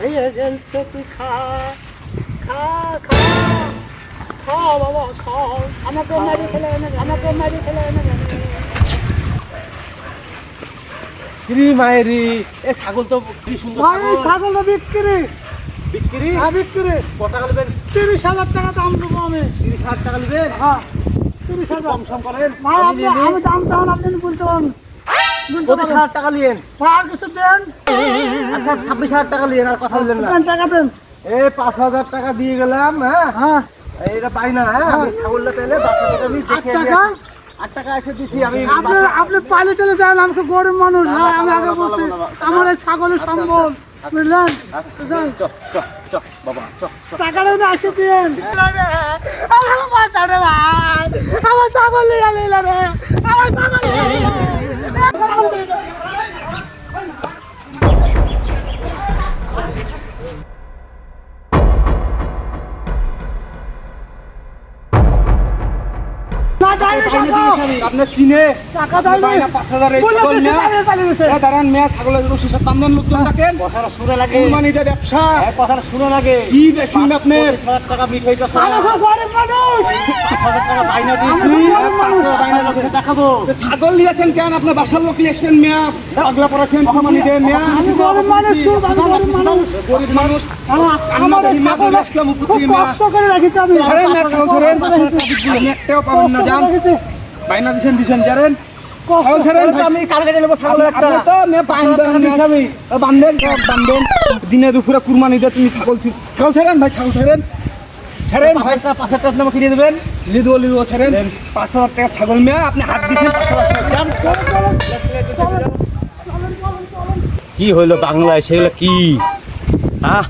হয়ে গেছে তুই খা খা খা খা বাবা খা আমাকে মারি ফেলে আমাকে মারি ফেলে মায়েরি এ ছাগল তো কি সুন্দর ছাগল বিক্রি বিক্রি বিক্রি কত টাকা নেবেন? 30,000 টাকা দাম দেবো আমি। 30,000 টাকা নেবেন? হ্যাঁ 30,000 কম সম করেন। ভাই আমি দাম চান আপনি বলতে পারেন 25,000 টাকা নিয়েন। আর কিছু দেন। আচ্ছা 26,000 টাকা নিয়েন, আর কথা বললেন না। টাকা দেন। এই 5,000 টাকা দিয়ে গেলাম। হ্যাঁ হ্যাঁ এইটা পাই না। হ্যাঁ আমি ছাগলটা পেলে বাচ্চাটাকে আমি দেখে 8 টাকা এসে দিছি আমি। আপনি পালে চলে যান, আমাকে গরিব মানুষ। হ্যাঁ আমি আগে বলছি আমার এই ছাগলের সম্বল বুঝলেন। বাবা টাকাটা না আসে দিন। আমার বাচ্চাটা ভাই আমার ছাগল নিয়ে নিল রে আমার ছাগল আপনার চিনে টাকা দেয় 5,000 দাঁড়ান মেয়া ছাগলের রশির সাথে টান লোকজন ডাকেন। কথাটা শুনে লাগে কুরবানিতে ব্যবসা। কথাটা শুনে লাগে কি বেশি আপনার 5,000 টাকা মিঠাই তো গরিব মানুষ 5,000 টাকা বাইনা দিয়েছি। 5,000 বাইনা লোকে দেখাবো। ছাগল নিয়েছেন কেন? আপনার বাসার লোক নিয়ে আসবেন মেয়া। পাগলা পড়াছেন কুরবানিতে মেয়া। আমি গরিব মানুষ খুব, আমি গরিব মানুষ। গরিব মানুষ আমার ছাগল আসলাম খুব উপতি মেয়া। কষ্ট করে রাখিতে আমি। ধরেন না ছাগল ধরেন। আপনি একটাও পাবেন না জান। বাইনা দিছেন জানেন। ছাগল ধরেন আমি কাল কেটে নেবো ছাগলের একটা। আপনি তো মেয়া বান্ধবেন দিনে দুপুরে কুরবানিতে তুমি ছাগল ধরেন ভাই, ছাগল ধরেন ভাই। 5,000 টাকা নামে কিনে দেবেন। লিদো ধরেন 5,000 টাকা ছাগল মেয়া। আপনি হাত দিচ্ছেন 5,000 টাকা। কি হইলো বাংলায় সেগুলো কি? হ্যাঁ